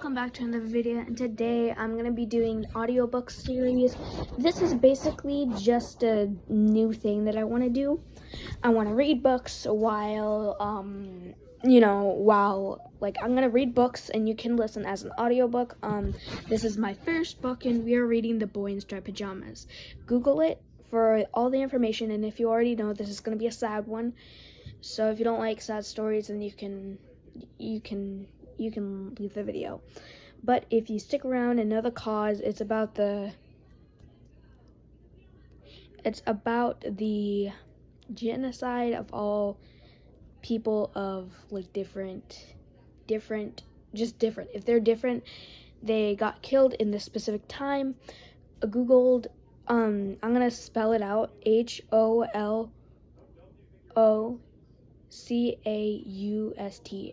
welcome back to another video, and today I'm going to be doing audiobook series. This is basically just a new thing that I want to do. I want to read books while I'm going to read books and you can listen as an audiobook. This is my first book and we are reading The Boy in Striped Pajamas. Google it for all the information, and if you already know, this is going to be a sad one. So if you don't like sad stories, then you can leave the video. But if you stick around and know the cause, it's about the genocide of all people of like different. If they're different, they got killed in this specific time. Googled, I'm gonna spell it out, HOLOCAUST.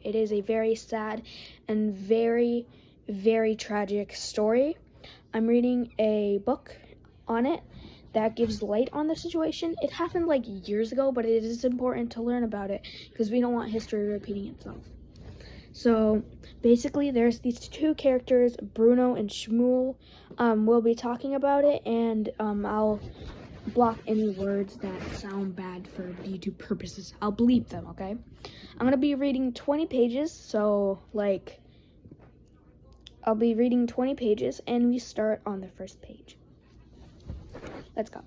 It is a very sad and very, very tragic story. I'm reading a book on it that gives light on the situation. It happened like years ago, but it is important to learn about it because we don't want history repeating itself. So basically there's these two characters, Bruno and Shmuel. We'll be talking about it, and I'll block any words that sound bad for YouTube purposes. I'll bleep them, okay? I'm gonna be reading 20 pages, so I'll be reading 20 pages, and we start on the first page. Let's go.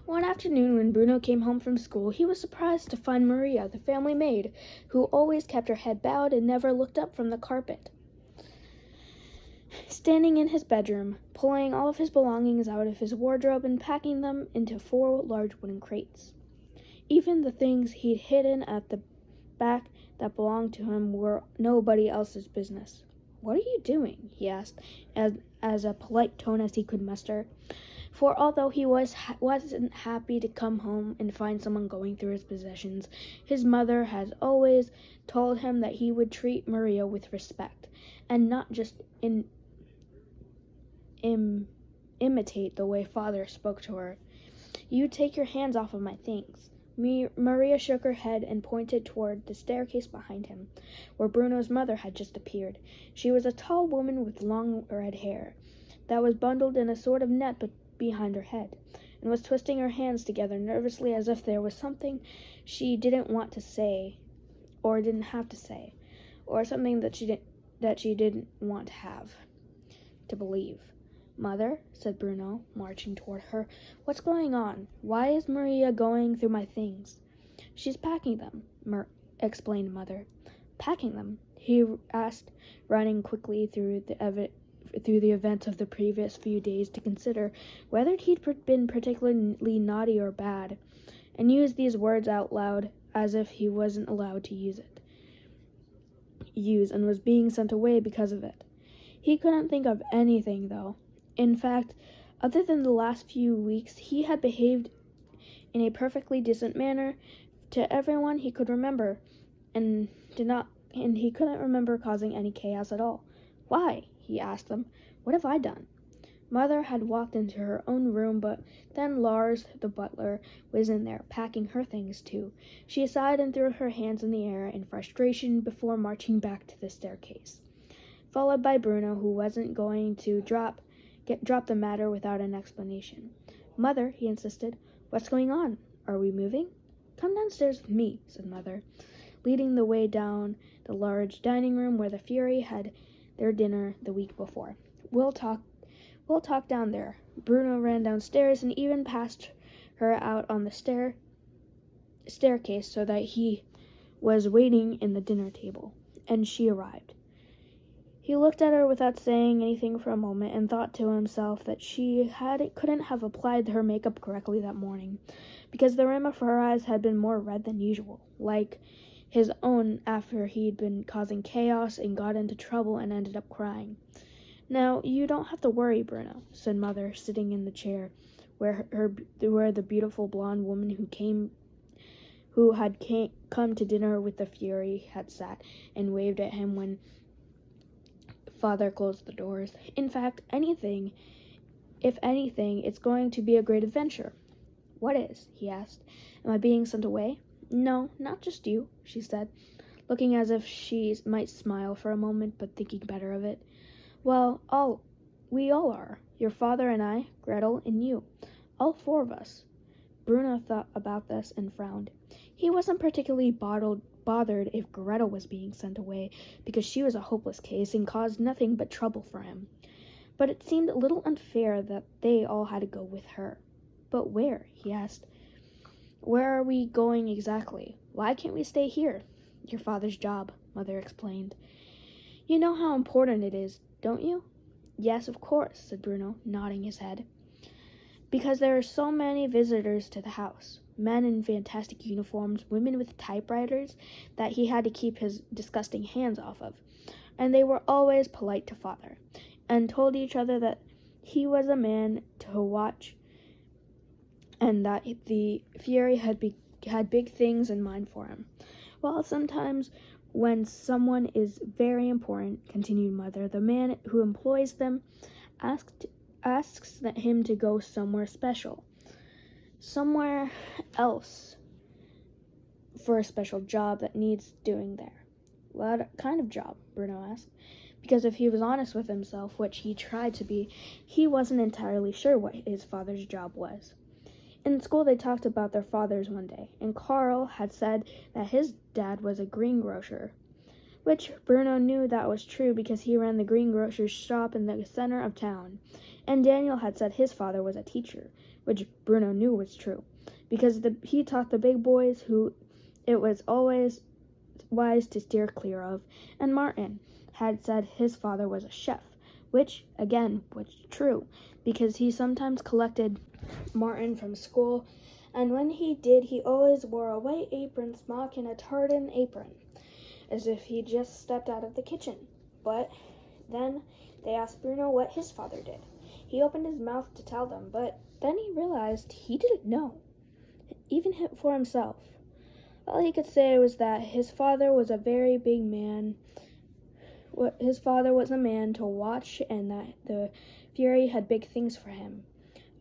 One afternoon when Bruno came home from school, he was surprised to find Maria, the family maid, who always kept her head bowed and never looked up from the carpet, standing in his bedroom, pulling all of his belongings out of his wardrobe and packing them into 4 large wooden crates. Even the things he'd hidden at the back that belonged to him were nobody else's business. "What are you doing?" he asked, as a polite tone as he could muster. For although he wasn't happy to come home and find someone going through his possessions, his mother had always told him that he would treat Maria with respect, and not just imitate the way father spoke to her. "You take your hands off of my things." Maria shook her head and pointed toward the staircase behind him, where Bruno's mother had just appeared. She was a tall woman with long red hair that was bundled in a sort of net behind her head, and was twisting her hands together nervously as if there was something she didn't want to say, or didn't have to say, or something that she didn't want to believe. "Mother," said Bruno, marching toward her, "what's going on? Why is Maria going through my things?" "She's packing them," explained Mother. "Packing them?" he asked, running quickly through the events of the previous few days to consider whether he'd been particularly naughty or bad, and used these words out loud as if he wasn't allowed to use and was being sent away because of it. He couldn't think of anything, though. In fact, other than the last few weeks, he had behaved in a perfectly decent manner to everyone he could remember, and he couldn't remember causing any chaos at all. "Why?" he asked them. "What have I done?" Mother had walked into her own room, but then Lars, the butler, was in there, packing her things too. She sighed and threw her hands in the air in frustration before marching back to the staircase, followed by Bruno, who wasn't going to drop the matter without an explanation. "Mother," he insisted, "what's going on? Are we moving?" "Come downstairs with me," said Mother, leading the way down the large dining room where the Fury had their dinner the week before. We'll talk down there." Bruno ran downstairs and even passed her out on the staircase so that he was waiting in the dinner table, and she arrived. He looked at her without saying anything for a moment and thought to himself that she couldn't have applied her makeup correctly that morning, because the rim of her eyes had been more red than usual, like his own after he'd been causing chaos and got into trouble and ended up crying. "Now, you don't have to worry, Bruno," said Mother, sitting in the chair where the beautiful blonde woman who had come to dinner with the Fury had sat, and waved at him when Father closed the doors. "In fact, if anything, it's going to be a great adventure." "What is?" he asked. "Am I being sent away?" "No, not just you," she said, looking as if she might smile for a moment, but thinking better of it. Well, we all are. Your father and I, Gretel and you. All four of us. Bruno thought about this and frowned. He wasn't particularly bothered if Gretel was being sent away, because she was a hopeless case and caused nothing but trouble for him. But it seemed a little unfair that they all had to go with her. But where? He asked. Where are we going exactly? Why can't we stay here? Your father's job, Mother explained. You know how important it is, don't you? Yes, of course, said Bruno, nodding his head. Because there are so many visitors to the house, men in fantastic uniforms, women with typewriters that he had to keep his disgusting hands off of. And they were always polite to Father, and told each other that he was a man to watch, and that the Fury had big things in mind for him. Well, sometimes when someone is very important, continued Mother, the man who employs them asks him to go somewhere special, somewhere else, for a special job that needs doing there. What kind of job? Bruno asked. Because if he was honest with himself, which he tried to be, he wasn't entirely sure what his father's job was. In school, they talked about their fathers one day, and Carl had said that his dad was a greengrocer, which Bruno knew that was true because he ran the greengrocer's shop in the center of town. And Daniel had said his father was a teacher, which Bruno knew was true, because he taught the big boys who it was always wise to steer clear of. And Martin had said his father was a chef, which, again, was true, because he sometimes collected Martin from school, and when he did, he always wore a white apron smock and a tartan apron, as if he just stepped out of the kitchen. But then they asked Bruno what his father did. He opened his mouth to tell them, but then he realized he didn't know, even for himself. All he could say was that his father was a very big man. His father was a man to watch, and that the Fury had big things for him.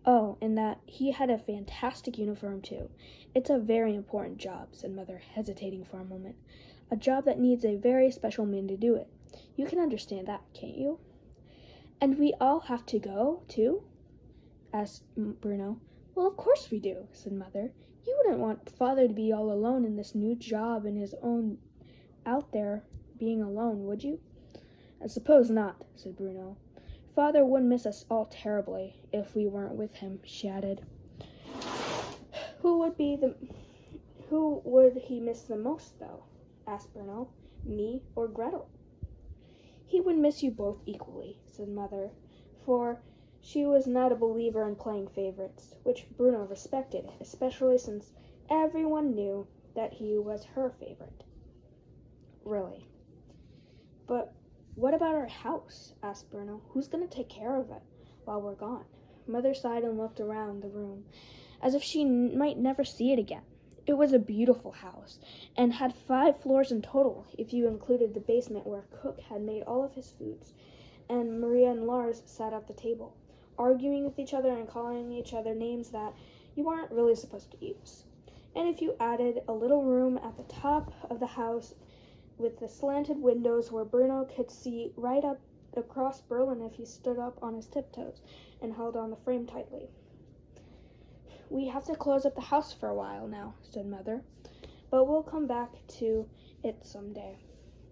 Oh, and that he had a fantastic uniform, too. It's a very important job, said Mother, hesitating for a moment. A job that needs a very special man to do it. You can understand that, can't you? And we all have to go, too? Asked Bruno. Well, of course we do, said Mother. You wouldn't want Father to be all alone in this new job and his own out there being alone, would you? I suppose not, said Bruno. Father would miss us all terribly if we weren't with him, she added. Who would he miss the most, though? Asked Bruno. Me or Gretel? He would miss you both equally, said Mother, for she was not a believer in playing favorites, which Bruno respected, especially since everyone knew that he was her favorite. Really. But what about our house? Asked Bruno. Who's going to take care of it while we're gone? Mother sighed and looked around the room, as if she might never see it again. It was a beautiful house, and had 5 floors in total, if you included the basement where Cook had made all of his foods, and Maria and Lars sat at the table, arguing with each other and calling each other names that you weren't really supposed to use. And if you added a little room at the top of the house with the slanted windows where Bruno could see right up across Berlin if he stood up on his tiptoes and held on the frame tightly. We have to close up the house for a while now, said Mother, but we'll come back to it someday.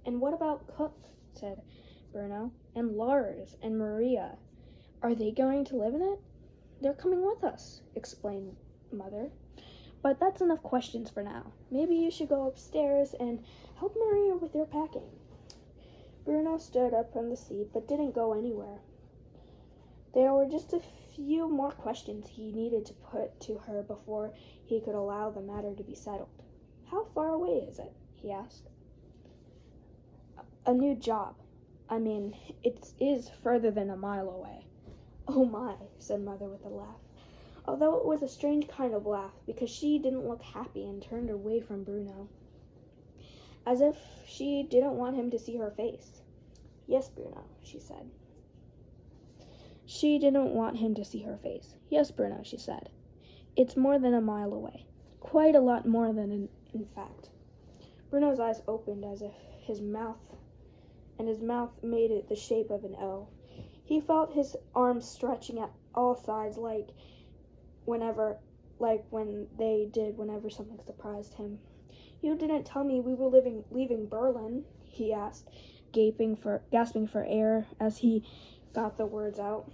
And what about Cook? Said Bruno. And Lars and Maria. Are they going to live in it? They're coming with us, explained Mother. But that's enough questions for now. Maybe you should go upstairs and help Maria with your packing. Bruno stood up from the seat but didn't go anywhere. There were just a few more questions he needed to put to her before he could allow the matter to be settled. How far away is it? He asked. A new job. I mean, it is further than a mile away. Oh my, said Mother with a laugh, although it was a strange kind of laugh because she didn't look happy and turned away from Bruno, as if she didn't want him to see her face. Yes, Bruno, she said. She didn't want him to see her face. Yes, Bruno, she said. It's more than a mile away. Quite a lot more than in fact. Bruno's eyes opened as if his mouth made it the shape of an O. He felt his arms stretching at all sides like when they did whenever something surprised him. "You didn't tell me we were leaving Berlin," he asked, gasping for air as he got the words out.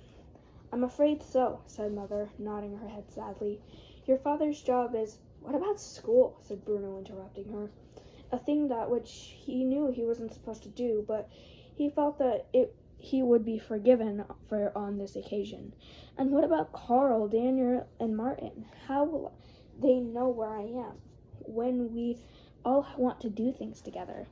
"I'm afraid so," said Mother, nodding her head sadly. "Your father's job is—" "What about school?" said Bruno, interrupting her. A thing that which he knew he wasn't supposed to do, but he felt that he would be forgiven for on this occasion. "And what about Carl, Daniel, and Martin? How will they know where I am when we all want to do things together?"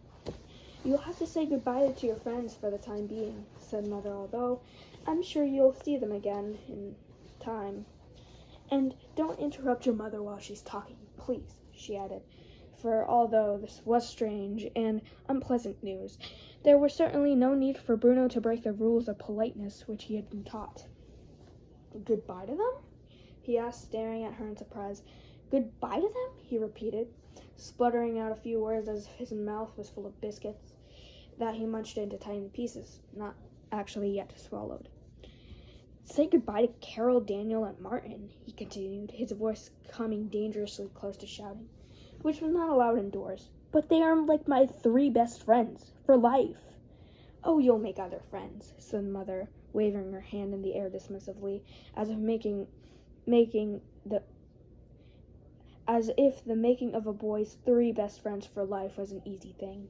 "You'll have to say goodbye to your friends for the time being," said Mother, "although I'm sure you'll see them again in time. And don't interrupt your mother while she's talking, please," she added. For although this was strange and unpleasant news, there was certainly no need for Bruno to break the rules of politeness which he had been taught. "Goodbye to them?" he asked, staring at her in surprise. "Goodbye to them?" he repeated, spluttering out a few words as if his mouth was full of biscuits that he munched into tiny pieces, not actually yet swallowed. "Say goodbye to Carol, Daniel, and Martin," he continued, his voice coming dangerously close to shouting, which was not allowed indoors. "But they are like my 3 best friends, for life." "Oh, you'll make other friends," said Mother, waving her hand in the air dismissively, as if the making of a boy's 3 best friends for life was an easy thing.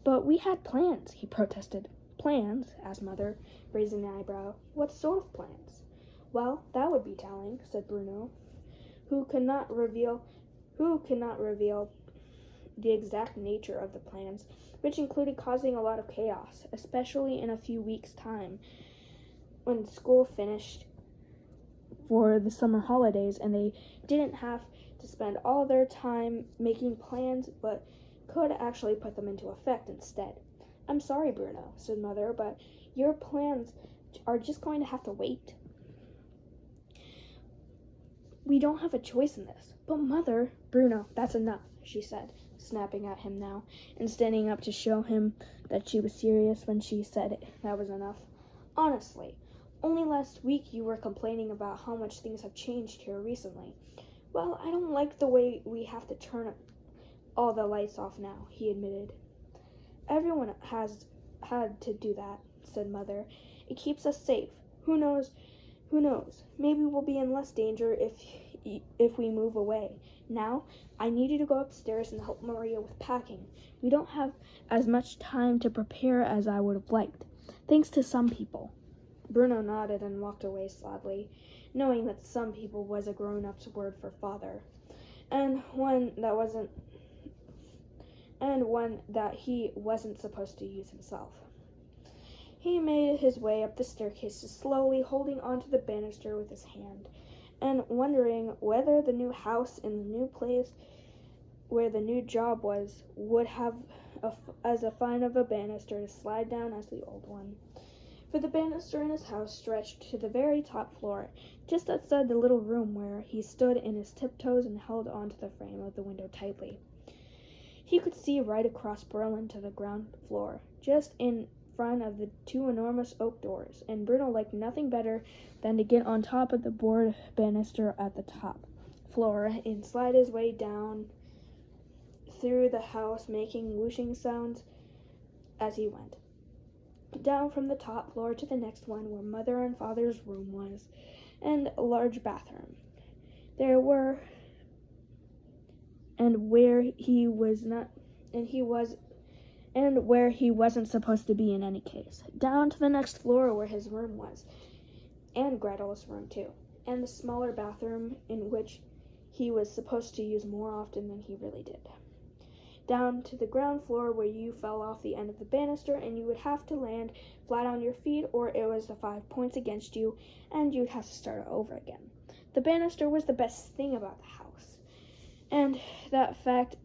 "But we had plans," he protested. "Plans?" asked Mother, raising an eyebrow. "What sort of plans?" "Well, that would be telling," said Bruno, who could not reveal the exact nature of the plans, which included causing a lot of chaos, especially in a few weeks' time, when school finished for the summer holidays and they didn't have to spend all their time making plans, but could actually put them into effect instead. "I'm sorry, Bruno," said Mother, "but your plans are just going to have to wait. We don't have a choice in this." "But Mother—" "Bruno, that's enough," she said, snapping at him now, and standing up to show him that she was serious when she said that was enough. "Honestly, only last week you were complaining about how much things have changed here recently." "Well, I don't like the way we have to turn all the lights off now," he admitted. "Everyone has had to do that," said Mother. "It keeps us safe. Who knows? Maybe we'll be in less danger if we move away. Now, I need you to go upstairs and help Maria with packing. We don't have as much time to prepare as I would have liked, thanks to some people." Bruno nodded and walked away sadly, knowing that some people was a grown-up's word for father, and one that he wasn't supposed to use himself. He made his way up the staircase slowly, holding onto the banister with his hand, and wondering whether the new house in the new place where the new job was would have as fine of a banister to slide down as the old one. For the banister in his house stretched to the very top floor, just outside the little room where he stood in his tiptoes and held onto the frame of the window tightly. He could see right across Berlin to the ground floor, just in front of the 2 enormous oak doors, and Bruno liked nothing better than to get on top of the board banister at the top floor and slide his way down through the house, making whooshing sounds as he went. Down from the top floor to the next one, where Mother and Father's room was, and a large bathroom. Where he wasn't supposed to be in any case. Down to the next floor where his room was, and Gretel's room too, and the smaller bathroom in which he was supposed to use more often than he really did. Down to the ground floor where you fell off the end of the banister and you would have to land flat on your feet, or it was the 5 points against you and you'd have to start over again. The banister was the best thing about the house, and that fact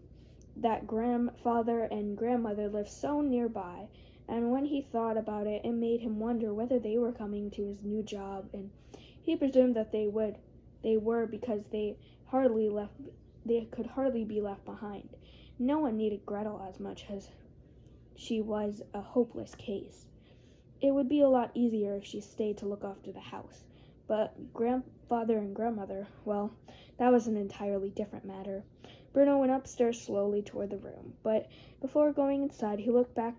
that grandfather and grandmother lived so nearby, and when he thought about it, it made him wonder whether they were coming to his new job, and he presumed that they were because they could hardly be left behind. No one needed Gretel as much as she was a hopeless case. It would be a lot easier if she stayed to look after the house. But grandfather and grandmother, well, that was an entirely different matter. Bruno went upstairs slowly toward the room, but before going inside, he looked back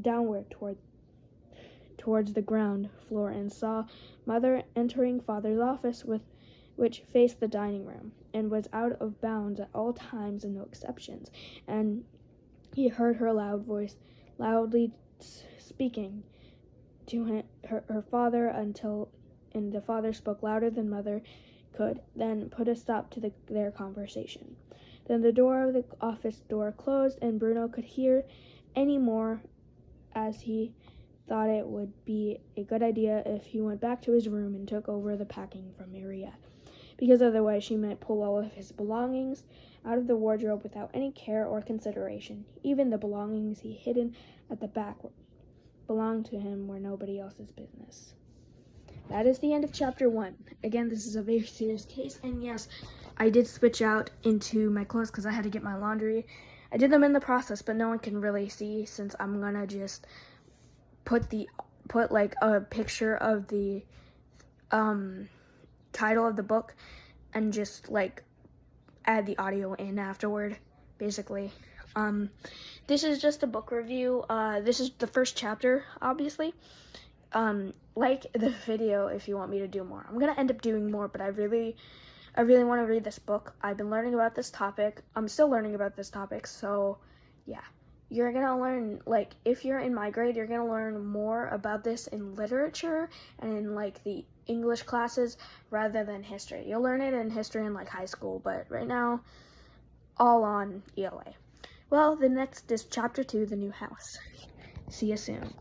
downward towards the ground floor and saw Mother entering Father's office, which faced the dining room and was out of bounds at all times and no exceptions. And he heard her loudly speaking to her father and the father spoke louder than Mother could, then put a stop to their conversation. Then the door of the office door closed, and Bruno could hear any more as he thought it would be a good idea if he went back to his room and took over the packing from Maria, because otherwise she might pull all of his belongings out of the wardrobe without any care or consideration. Even the belongings he hidden at the back belonged to him were nobody else's business. That is the end of chapter 1. Again, this is a very serious case, and yes, I did switch out into my clothes because I had to get my laundry. I did them in the process, but no one can really see since I'm gonna just put like a picture of the title of the book and just like add the audio in afterward, basically. This is just a book review. This is the first chapter, obviously. Like the video if you want me to do more. I'm gonna end up doing more, but I really want to read this book. I've been learning about this topic. I'm still learning about this topic, so yeah. You're gonna learn, like, if you're in my grade, you're gonna learn more about this in literature and in like the English classes rather than history. You'll learn it in history in like high school, but right now, all on ELA. Well, the next is chapter 2, The New House. See you soon.